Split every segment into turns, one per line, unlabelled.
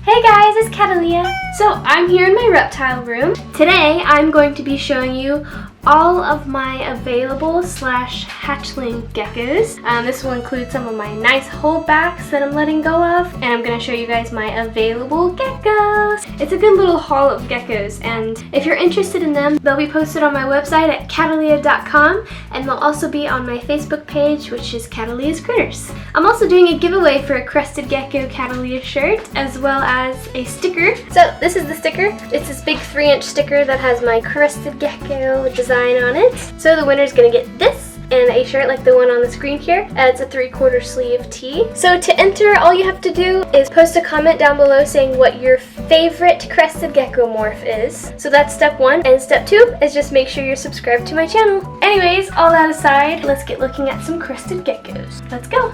Hey guys, it's CATALEAH. So I'm here in my reptile room. Today I'm going to be showing you all of my available hatchling geckos. This will include some of my nice holdbacks that I'm letting go of, and I'm going to show you guys my available geckos. It's a good little haul of geckos, and if you're interested in them, they'll be posted on my website at CATALEAH.com, and they'll also be on my Facebook page, which is CATALEAH'S CRITTERS. I'm also doing a giveaway for a crested gecko CATALEAH shirt, as well as a sticker. So this is the sticker. It's this big 3-inch sticker that has my crested gecko design on it. So the winner's gonna get this and a shirt like the one on the screen here. It's a 3/4 sleeve tee. So to enter, all you have to do is post a comment down below saying what your favorite crested gecko morph is. So that's step 1, and step 2 is just make sure you're subscribed to my channel. Anyways, all that aside, let's get looking at some crested geckos. Let's go.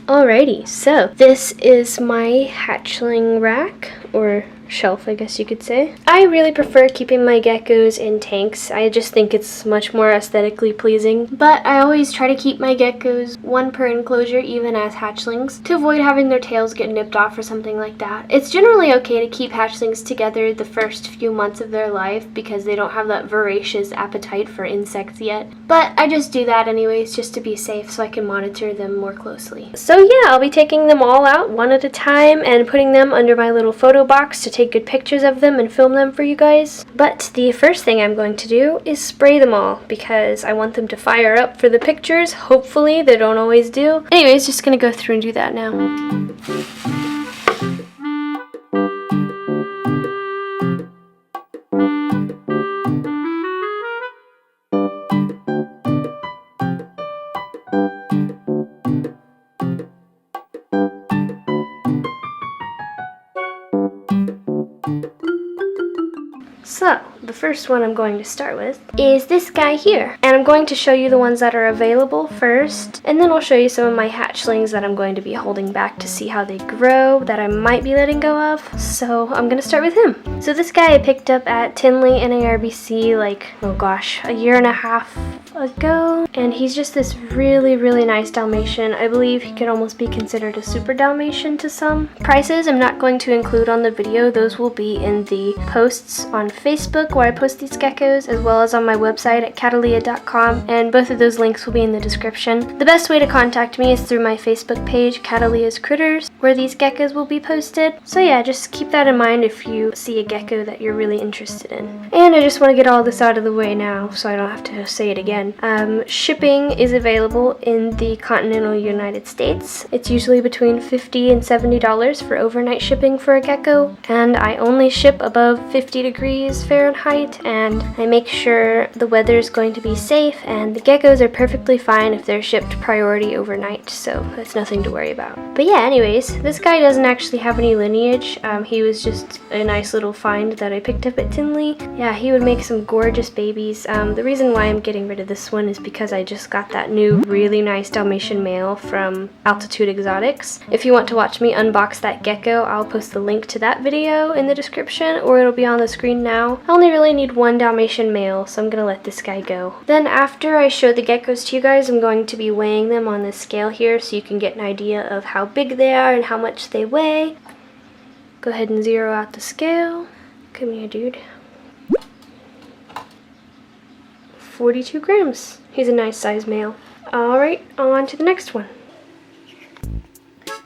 Alrighty, so this is my hatchling rack, or shelf, I guess you could say. I really prefer keeping my geckos in tanks. I just think it's much more aesthetically pleasing, but I always try to keep my geckos one per enclosure, even as hatchlings, to avoid having their tails get nipped off or something like that. It's generally okay to keep hatchlings together the first few months of their life because they don't have that voracious appetite for insects yet, but I just do that anyways just to be safe so I can monitor them more closely. So yeah, I'll be taking them all out one at a time and putting them under my little photo box to take good pictures of them and film them for you guys. But the first thing I'm going to do is spray them all because I want them to fire up for the pictures. Hopefully, they don't always do. Anyways, just gonna go through and do that now. So, the first one I'm going to start with is this guy here. And I'm going to show you the ones that are available first, and then I'll show you some of my hatchlings that I'm going to be holding back to see how they grow, that I might be letting go of. So, I'm going to start with him. So this guy I picked up at Tinley NARBC like, oh gosh, a year and a half ago, and he's just this really nice Dalmatian. I believe he could almost be considered a super Dalmatian to some. Prices I'm not going to include on the video. Those will be in the posts on Facebook where I post these geckos, as well as on my website at CATALEAH.com, and both of those links will be in the description. The best way to contact me is through my Facebook page, CATALEAH'S CRITTERS, where these geckos will be posted. So yeah, just keep that in mind if you see a gecko that you're really interested in. And I just want to get all this out of the way now so I don't have to say it again. Shipping is available in the continental United States. It's usually between $50 and $70 for overnight shipping for a gecko, and I only ship above 50 degrees Fahrenheit, and I make sure the weather is going to be safe, and the geckos are perfectly fine if they're shipped priority overnight, so that's nothing to worry about. But yeah, anyways, this guy doesn't actually have any lineage. He was just a nice little find that I picked up at Tinley. Yeah, he would make some gorgeous babies. The reason why I'm getting rid of this one is because I just got that new really nice Dalmatian male from Altitude Exotics. If you want to watch me unbox that gecko, I'll post the link to that video in the description, or it'll be on the screen now. I only really need one Dalmatian male, so I'm gonna let this guy go. Then after I show the geckos to you guys, I'm going to be weighing them on this scale here so you can get an idea of how big they are and how much they weigh. Go ahead and zero out the scale. Come here, dude. 42 grams. He's a nice size male. Alright, on to the next one.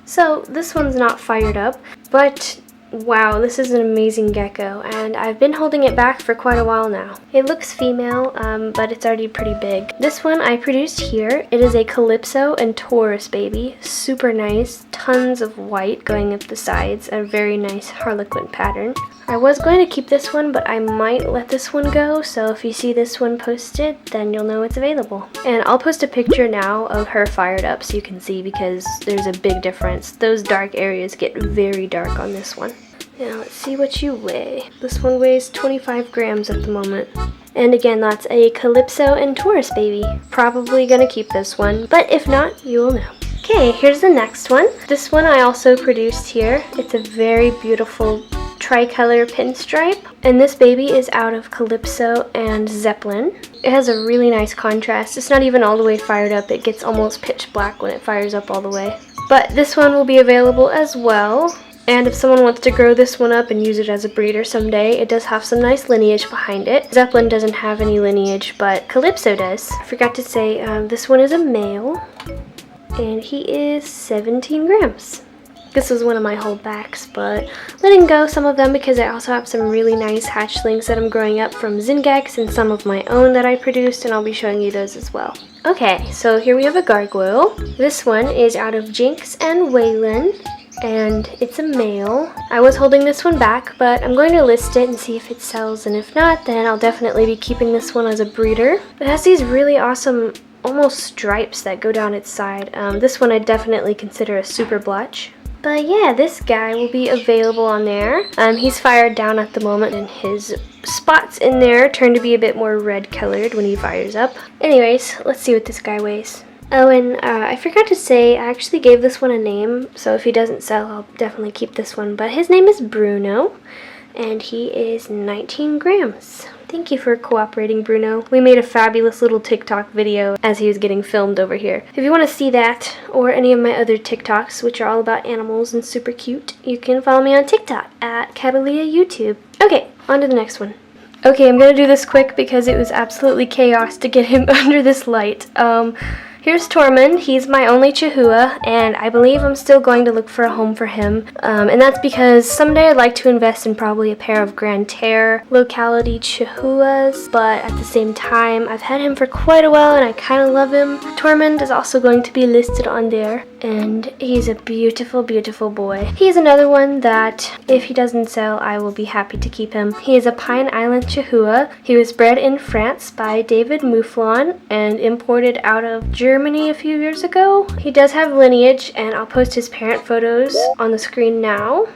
So this one's not fired up, but wow, this is an amazing gecko, and I've been holding it back for quite a while now. It looks female, but it's already pretty big. This one I produced here. It is a Calypso and Taurus baby. Super nice. Tons of white going up the sides. A very nice Harlequin pattern. I was going to keep this one, but I might let this one go, so if you see this one posted, then you'll know it's available. And I'll post a picture now of her fired up so you can see, because there's a big difference. Those dark areas get very dark on this one. Now let's see what you weigh. This one weighs 25 grams at the moment. And again, that's a Calypso and Taurus baby. Probably gonna keep this one, but if not, you will know. Okay, here's the next one. This one I also produced here. It's a very beautiful tricolor pinstripe, and this baby is out of Calypso and Zeppelin. It has a really nice contrast. It's not even all the way fired up. It gets almost pitch black when it fires up all the way. But this one will be available as well. And if someone wants to grow this one up and use it as a breeder someday, it does have some nice lineage behind it. Zeppelin doesn't have any lineage, but Calypso does. I forgot to say, this one is a male, and he is 17 grams. This was one of my holdbacks, but letting go some of them because I also have some really nice hatchlings that I'm growing up from Zengex and some of my own that I produced, and I'll be showing you those as well. Okay, so here we have a Gargoyle. This one is out of Jinx and Waylon, and it's a male. I was holding this one back, but I'm going to list it and see if it sells, and if not, then I'll definitely be keeping this one as a breeder. It has these really awesome almost stripes that go down its side. This one I definitely consider a super blotch. But yeah, this guy will be available on there. He's fired down at the moment, and his spots in there turn to be a bit more red colored when he fires up. Anyways, let's see what this guy weighs. Oh, and I forgot to say, I actually gave this one a name, so if he doesn't sell, I'll definitely keep this one. But his name is Bruno, and he is 19 grams. Thank you for cooperating, Bruno. We made a fabulous little TikTok video as he was getting filmed over here. If you want to see that, or any of my other TikToks, which are all about animals and super cute, you can follow me on TikTok at CATALEAH YouTube. Okay, on to the next one. Okay, I'm gonna do this quick because it was absolutely chaos to get him under this light. Here's Tormund. He's my only Chahoua, and I believe I'm still going to look for a home for him. And that's because someday I'd like to invest in probably a pair of Grand Terre locality Chahuas, but at the same time, I've had him for quite a while and I kind of love him. Tormund is also going to be listed on there, and he's a beautiful, beautiful boy. He's another one that, if he doesn't sell, I will be happy to keep him. He is a Pine Island Chahoua. He was bred in France by David Mouflon and imported out of Germany a few years ago. He does have lineage, and I'll post his parent photos on the screen now.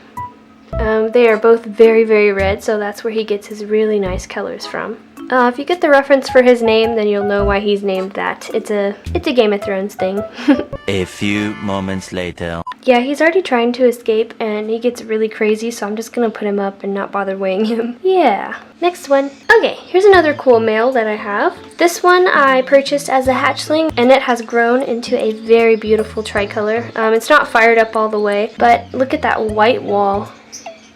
They are both very, very red, so that's where he gets his really nice colors from. If you get the reference for his name, then you'll know why he's named that. It's a Game of Thrones thing.
A few moments later.
Yeah, he's already trying to escape, and he gets really crazy, so I'm just gonna put him up and not bother weighing him. Yeah, next one. Okay, here's another cool male that I have. This one I purchased as a hatchling, and it has grown into a very beautiful tricolor. It's not fired up all the way, but look at that white wall.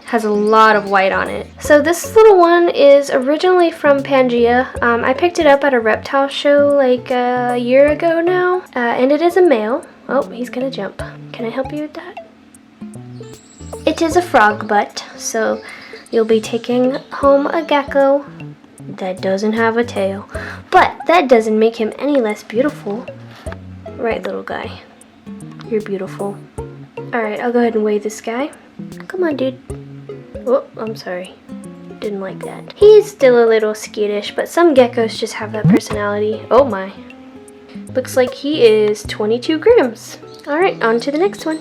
Has a lot of white on it. So this little one is originally from Pangea. I picked it up at a reptile show like a year ago now, and it is a male. Oh, he's gonna jump. Can I help you with that? It is a frog butt, so you'll be taking home a gecko that doesn't have a tail. But that doesn't make him any less beautiful. Right, little guy? You're beautiful. Alright, I'll go ahead and weigh this guy. Come on, dude. Oh, I'm sorry. Didn't like that. He's still a little skittish, but some geckos just have that personality. Oh my. Looks like he is 22 grams. Alright, on to the next one.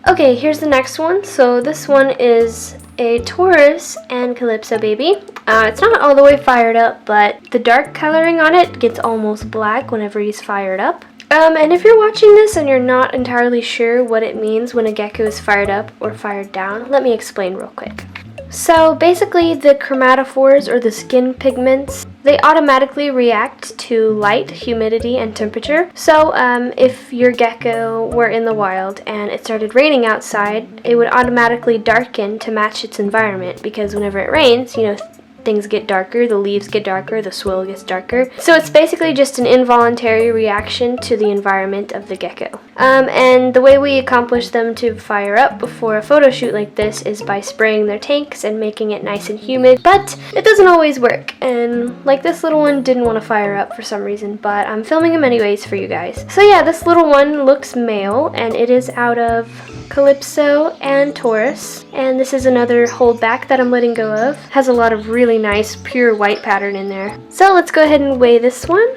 Okay, here's the next one. So this one is a Taurus and Calypso baby. It's not all the way fired up, but the dark coloring on it gets almost black whenever he's fired up. And if you're watching this and you're not entirely sure what it means when a gecko is fired up or fired down, let me explain real quick. So basically the chromatophores, or the skin pigments, they automatically react to light, humidity, and temperature. So if your gecko were in the wild and it started raining outside, it would automatically darken to match its environment, because whenever it rains, you know, things get darker, the leaves get darker, the soil gets darker. So it's basically just an involuntary reaction to the environment of the gecko. And the way we accomplish them to fire up before a photo shoot like this is by spraying their tanks and making it nice and humid, but it doesn't always work. And like this little one didn't want to fire up for some reason, but I'm filming him anyways for you guys. So yeah, this little one looks male, and it is out of Calypso and Taurus, and this is another holdback that I'm letting go of. Has a lot of really nice pure white pattern in there. So let's go ahead and weigh this one.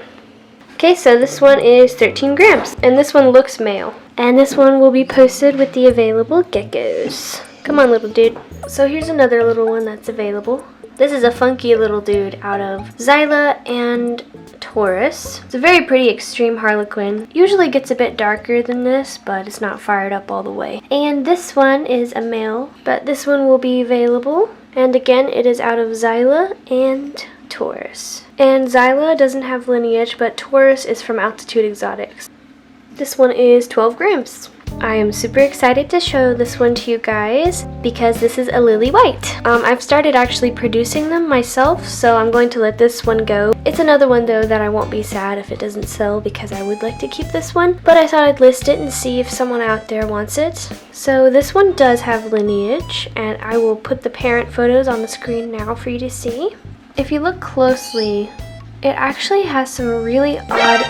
Okay, so this one is 13 grams, and this one looks male. And this one will be posted with the available geckos. Come on, little dude. So here's another little one that's available. This is a funky little dude out of Zyla and Taurus. It's a very pretty extreme Harlequin. Usually gets a bit darker than this, but it's not fired up all the way. And this one is a male, but this one will be available. And again, it is out of Zyla and Taurus. And Zyla doesn't have lineage, but Taurus is from Altitude Exotics. This one is 12 grams. I am super excited to show this one to you guys because this is a Lily White. I've started actually producing them myself, so I'm going to let this one go. It's another one though that I won't be sad if it doesn't sell because I would like to keep this one, but I thought I'd list it and see if someone out there wants it. So this one does have lineage, and I will put the parent photos on the screen now for you to see. If you look closely, it actually has some really odd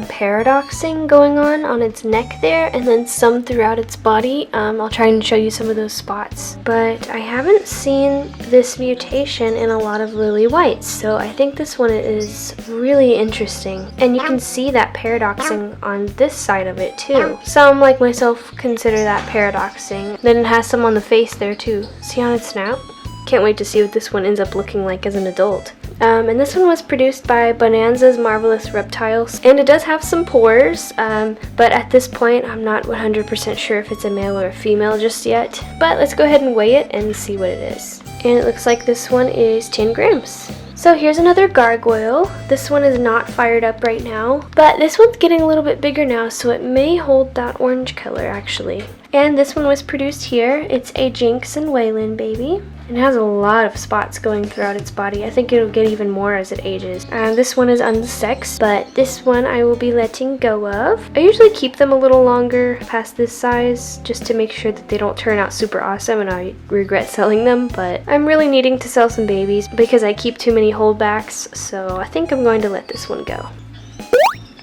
paradoxing going on its neck there, and then some throughout its body. I'll try and show you some of those spots. But I haven't seen this mutation in a lot of Lily Whites, so I think this one is really interesting. And you can see that paradoxing on this side of it too. Some, like myself, consider that paradoxing. Then it has some on the face there too. See on its snout? Can't wait to see what this one ends up looking like as an adult. And this one was produced by Bonanza's Marvelous Reptiles, and it does have some pores, but at this point I'm not 100% sure if it's a male or a female just yet. But let's go ahead and weigh it and see what it is. And it looks like this one is 10 grams. So here's another Gargoyle. This one is not fired up right now, but this one's getting a little bit bigger now, so it may hold that orange color actually. And this one was produced here. It's a Jinx and Waylon baby. It has a lot of spots going throughout its body. I think it'll get even more as it ages. This one is unsexed, but this one I will be letting go of. I usually keep them a little longer past this size just to make sure that they don't turn out super awesome and I regret selling them, but I'm really needing to sell some babies because I keep too many holdbacks, so I think I'm going to let this one go.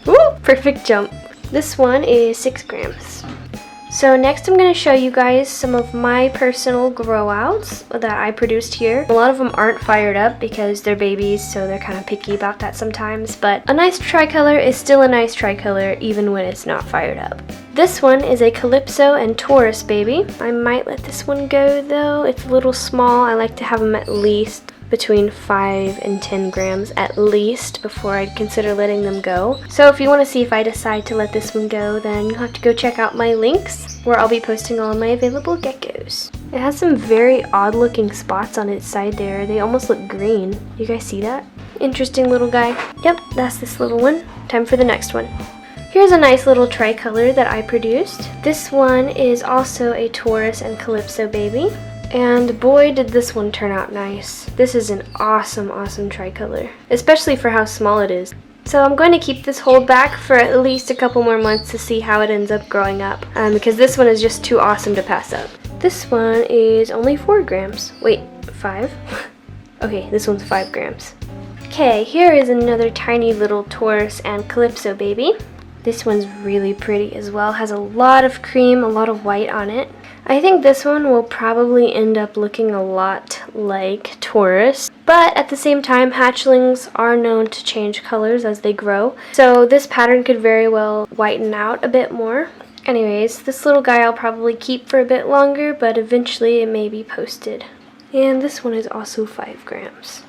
Ooh, perfect jump. This one is 6 grams. So next I'm going to show you guys some of my personal growouts that I produced here. A lot of them aren't fired up because they're babies, so they're kind of picky about that sometimes, but a nice tricolor is still a nice tricolor even when it's not fired up. This one is a Calypso and Taurus baby. I might let this one go though. It's a little small. I like to have them at least between 5 and 10 grams at least before I'd consider letting them go. So if you want to see if I decide to let this one go, then you'll have to go check out my links where I'll be posting all of my available geckos. It has some very odd looking spots on its side there. They almost look green. You guys see that? Interesting little guy. Yep, that's this little one. Time for the next one. Here's a nice little tricolor that I produced. This one is also a Taurus and Calypso baby. And boy, did this one turn out nice. This is an awesome, awesome tricolor, especially for how small it is. So I'm going to keep this holdback for at least a couple more months to see how it ends up growing up, because this one is just too awesome to pass up. This one is only 4 grams. Wait, 5? Okay, this one's 5 grams. Okay, here is another tiny little Taurus and Calypso baby. This one's really pretty as well. Has a lot of cream, a lot of white on it. I think this one will probably end up looking a lot like Taurus, but at the same time, hatchlings are known to change colors as they grow, so this pattern could very well whiten out a bit more. Anyways, this little guy I'll probably keep for a bit longer, but eventually it may be posted. And this one is also 5 grams.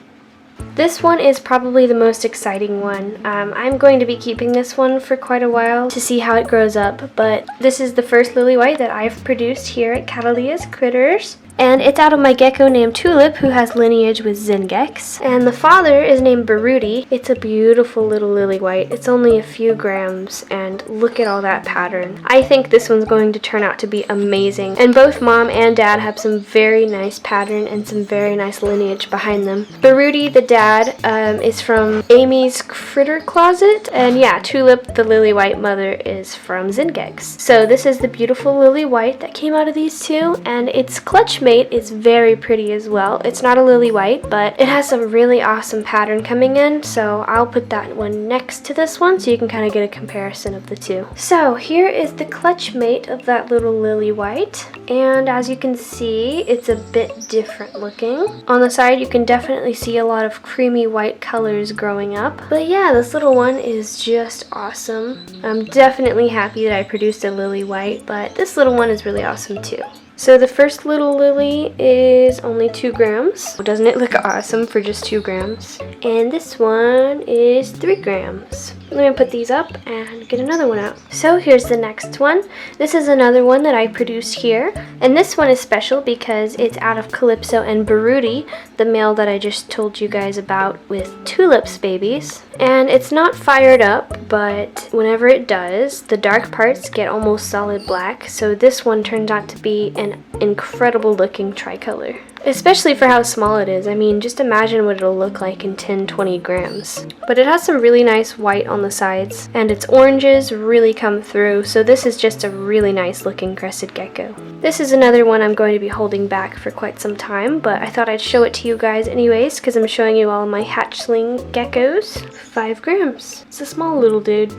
This one is probably the most exciting one. I'm going to be keeping this one for quite a while to see how it grows up, but this is the first Lily White that I've produced here at CATALEAH'S CRITTERS. And it's out of my gecko named Tulip, who has lineage with Zengex. And the father is named Baruti. It's a beautiful little Lily White. It's only a few grams, and look at all that pattern. I think this one's going to turn out to be amazing. And both mom and dad have some very nice pattern and some very nice lineage behind them. Baruti, the dad, is from Amy's Critter Closet. And yeah, Tulip, the Lily White mother, is from Zengex. So this is the beautiful Lily White that came out of these two, and its Clutchmate is very pretty as well. It's not a Lily White, but it has some really awesome pattern coming in, so I'll put that one next to this one so you can kind of get a comparison of the two. So here is the Clutchmate of that little Lily White, and as you can see, it's a bit different looking. On the side, you can definitely see a lot of creamy white colors growing up, but yeah, this little one is just awesome. I'm definitely happy that I produced a Lily White, but this little one is really awesome too. So the first little Lily is only 2 grams. Doesn't it look awesome for just 2 grams? And this one is 3 grams. Let me put these up and get another one out. So here's the next one. This is another one that I produced here. And this one is special because it's out of Calypso and Baruti, the male that I just told you guys about with Tulips babies. And it's not fired up, but whenever it does, the dark parts get almost solid black. So this one turns out to be an incredible looking tricolor. Especially for how small it is. I mean, just imagine what it'll look like in 10-20 grams. But it has some really nice white on the sides, and its oranges really come through, so this is just a really nice looking crested gecko. This is another one I'm going to be holding back for quite some time, but I thought I'd show it to you guys anyways, because I'm showing you all my hatchling geckos. 5 grams. It's a small little dude,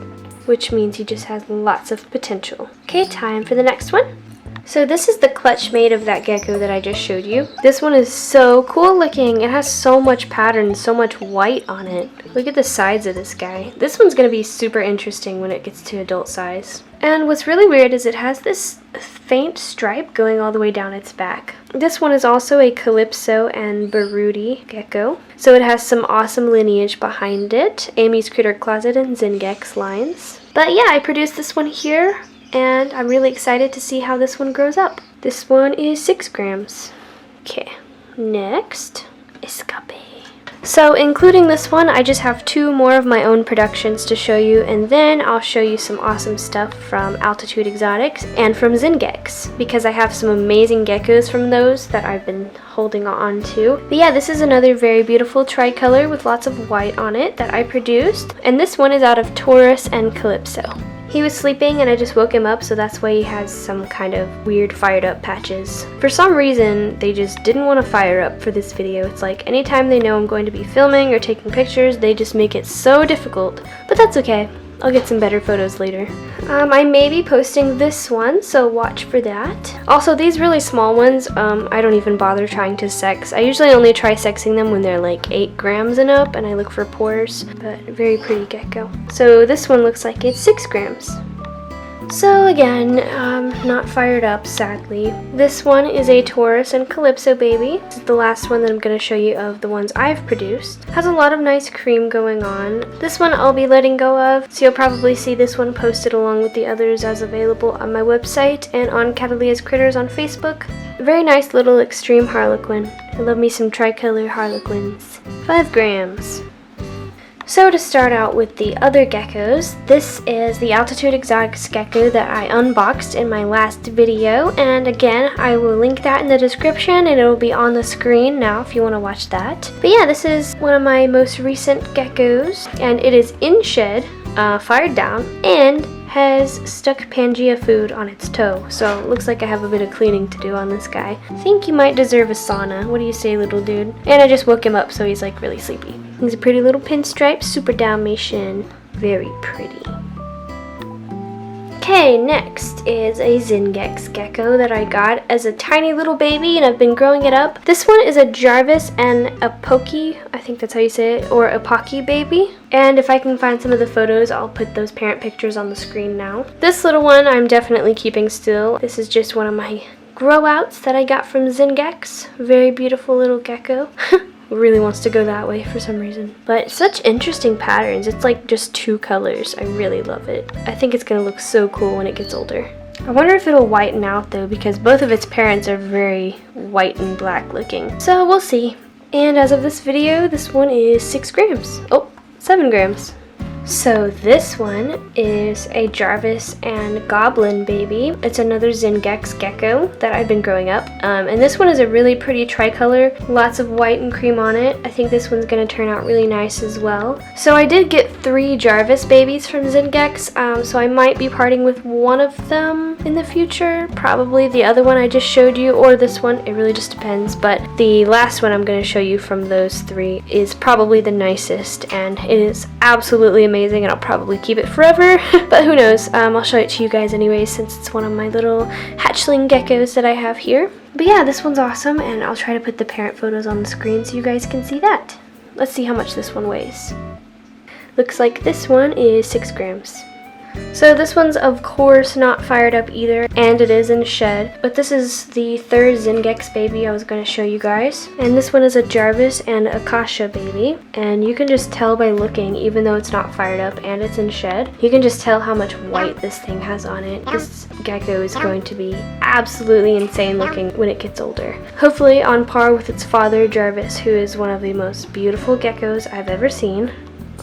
which means he just has lots of potential. Okay, time for the next one. So this is the Clutchmate of that gecko that I just showed you. This one is so cool looking. It has so much pattern, so much white on it. Look at the sides of this guy. This one's going to be super interesting when it gets to adult size. And what's really weird is it has this faint stripe going all the way down its back. This one is also a Calypso and Baruti gecko. So it has some awesome lineage behind it. Amy's Critter Closet and Zengex lines. But yeah, I produced this one here. And I'm really excited to see how this one grows up. This one is 6 grams. Okay, next, Escape. So including this one, I just have 2 more of my own productions to show you, and then I'll show you some awesome stuff from Altitude Exotics and from Zengex, because I have some amazing geckos from those that I've been holding on to. But yeah, this is another very beautiful tricolor with lots of white on it that I produced, and this one is out of Taurus and Calypso. He was sleeping and I just woke him up, so that's why he has some kind of weird fired up patches. For some reason, they just didn't want to fire up for this video. It's like anytime they know I'm going to be filming or taking pictures, they just make it so difficult. But that's okay. I'll get some better photos later. I may be posting this one, so watch for that. Also, these really small ones, I don't even bother trying to sex. I usually only try sexing them when they're like 8 grams and up, and I look for pores, but very pretty gecko. So this one looks like it's 6 grams. So again, not fired up, sadly. This one is a Taurus and Calypso baby. This is the last one that I'm going to show you of the ones I've produced. Has a lot of nice cream going on. This one I'll be letting go of, so you'll probably see this one posted along with the others as available on my website and on CATALEAH'S CRITTERS on Facebook. A very nice little extreme Harlequin. I love me some tricolor Harlequins. 5 grams. So to start out with the other geckos, this is the Altitude Exotics gecko that I unboxed in my last video, and again, I will link that in the description and it will be on the screen now if you want to watch that. But yeah, this is one of my most recent geckos, and it is in shed, fired down, and has stuck Pangea food on its toe, so it looks like I have a bit of cleaning to do on this guy. I think you might deserve a sauna. What do you say, little dude? And I just woke him up, so he's like really sleepy. He's a pretty little Pinstripe, super Dalmatian. Very pretty. Okay, next is a Zengex gecko that I got as a tiny little baby, and I've been growing it up. This one is a Jarvis and a Pokey, I think that's how you say it, or a Pocky baby. And if I can find some of the photos, I'll put those parent pictures on the screen now. This little one I'm definitely keeping still. This is just one of my Growouts that I got from Zengex. Very beautiful little gecko. Really wants to go that way for some reason. But such interesting patterns. It's like just 2 colors. I really love it. I think it's gonna look so cool when it gets older. I wonder if it'll whiten out though, because both of its parents are very white and black looking. So we'll see. And as of this video, this one is 6 grams. Oh, 7 grams. So this one is a Jarvis and Goblin baby. It's another Zengex gecko that I've been growing up. And this one is a really pretty tricolor, lots of white and cream on it. I think this one's gonna turn out really nice as well. So I did get 3 Jarvis babies from Zengex, so I might be parting with one of them in the future. Probably the other one I just showed you, or this one, it really just depends. But the last one I'm gonna show you from those 3 is probably the nicest, and it is absolutely amazing, and I'll probably keep it forever. But who knows, I'll show it to you guys anyways, since it's one of my little hatchling geckos that I have here. But yeah, this one's awesome, and I'll try to put the parent photos on the screen so you guys can see that. Let's see how much this one weighs. Looks like this one is 6 grams. So this one's of course not fired up either, and it is in shed, but this is the third Zengex baby I was going to show you guys. And this one is a Jarvis and Akasha baby, and you can just tell by looking, even though it's not fired up and it's in shed, you can just tell how much white this thing has on it. This gecko is going to be absolutely insane looking when it gets older. Hopefully on par with its father Jarvis, who is one of the most beautiful geckos I've ever seen,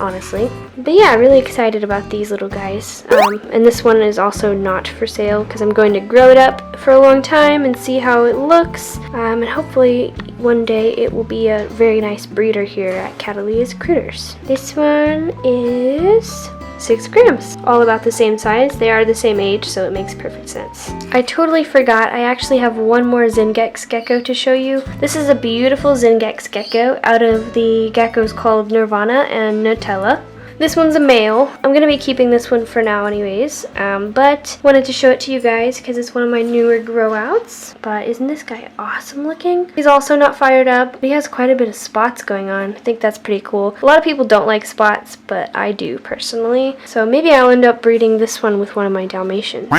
honestly. But yeah, really excited about these little guys. And this one is also not for sale because I'm going to grow it up for a long time and see how it looks. And hopefully one day it will be a very nice breeder here at CATALEAH'S CRITTERS. This one is 6 grams. All about the same size. They are the same age, so it makes perfect sense. I totally forgot, I actually have one more Zengex gecko to show you. This is a beautiful Zengex gecko out of the geckos called Nirvana and Nutella. This one's a male. I'm going to be keeping this one for now anyways, but wanted to show it to you guys because it's one of my newer Growouts. But isn't this guy awesome looking? He's also not fired up. He has quite a bit of spots going on. I think that's pretty cool. A lot of people don't like spots, but I do personally. So maybe I'll end up breeding this one with one of my Dalmatians.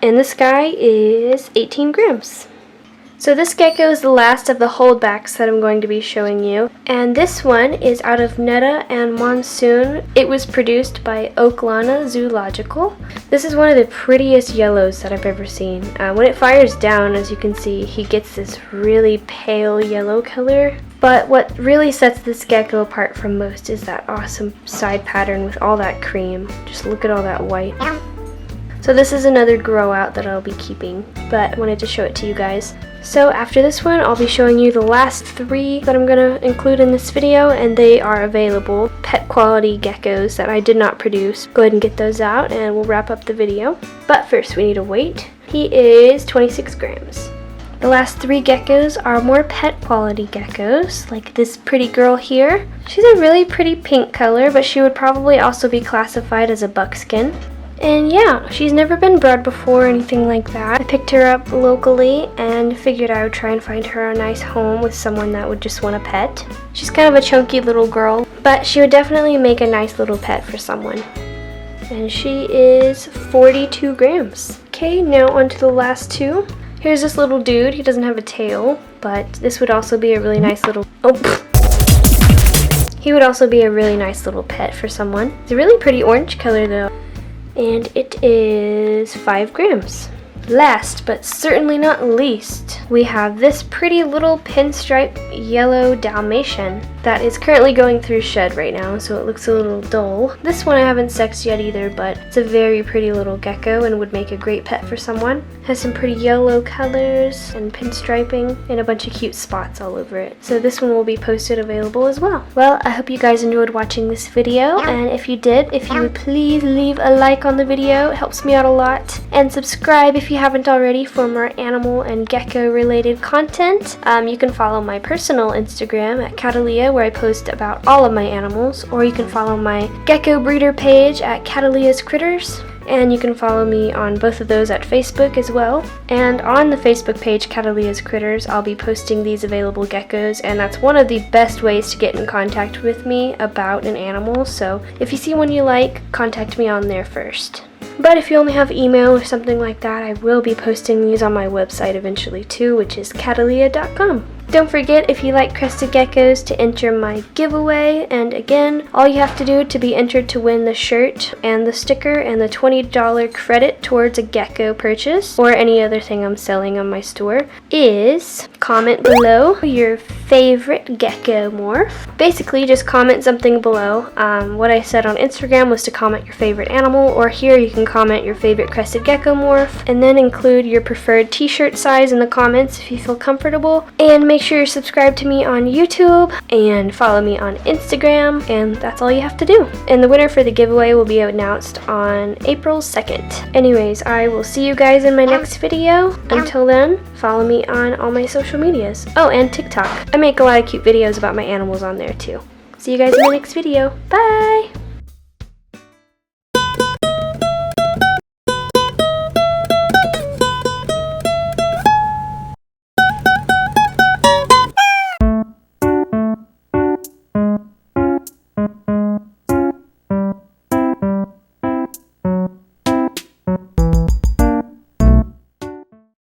And this guy is 18 grams. So this gecko is the last of the holdbacks that I'm going to be showing you. And this one is out of Neta and Monsoon. It was produced by Oaklana Zoological. This is one of the prettiest yellows that I've ever seen. When it fires down, as you can see, he gets this really pale yellow color. But what really sets this gecko apart from most is that awesome side pattern with all that cream. Just look at all that white. So this is another Growout that I'll be keeping, but I wanted to show it to you guys. So after this one, I'll be showing you the last 3 that I'm going to include in this video, and they are available. Pet quality geckos that I did not produce. Go ahead and get those out and we'll wrap up the video. But first we need a weight. He is 26 grams. The last 3 geckos are more pet quality geckos, like this pretty girl here. She's a really pretty pink color, but she would probably also be classified as a buckskin. And yeah, she's never been bred before or anything like that. I picked her up locally and figured I would try and find her a nice home with someone that would just want a pet. She's kind of a chunky little girl, but she would definitely make a nice little pet for someone. And she is 42 grams. Okay, now on to the last 2. Here's this little dude. He doesn't have a tail, but this would also be a really nice little... He would also be a really nice little pet for someone. It's a really pretty orange color though. And it is 5 grams. Last but certainly not least, we have this pretty little pinstripe yellow Dalmatian that is currently going through shed right now, so it looks a little dull. This one I haven't sexed yet either, but it's a very pretty little gecko and would make a great pet for someone. Has some pretty yellow colors and pinstriping and a bunch of cute spots all over it. So this one will be posted available as well. Well, I hope you guys enjoyed watching this video, and if you did, if you would please leave a like on the video, it helps me out a lot, and subscribe if you haven't already for more animal and gecko related content. You can follow my personal Instagram at CATALEAH, where I post about all of my animals, or you can follow my gecko breeder page at CATALEAH'S CRITTERS. And you can follow me on both of those at Facebook as well. And on the Facebook page, CATALEAH'S CRITTERS, I'll be posting these available geckos, and that's one of the best ways to get in contact with me about an animal. So if you see one you like, contact me on there first. But if you only have email or something like that, I will be posting these on my website eventually too, which is cataleah.com. Don't forget, if you like crested geckos, to enter my giveaway, and again, all you have to do to be entered to win the shirt and the sticker and the $20 credit towards a gecko purchase or any other thing I'm selling on my store is comment below your favorite gecko morph. Basically, just comment something below. What I said on Instagram was to comment your favorite animal, or here you can comment your favorite crested gecko morph, and then include your preferred t-shirt size in the comments if you feel comfortable, and make sure you're subscribed to me on YouTube and follow me on Instagram, and that's all you have to do. And the winner for the giveaway will be announced on April 2nd. Anyways, I will see you guys in my next video. Until then, follow me on all my social medias. Oh, and TikTok. I make a lot of cute videos about my animals on there too. See you guys in my next video. Bye!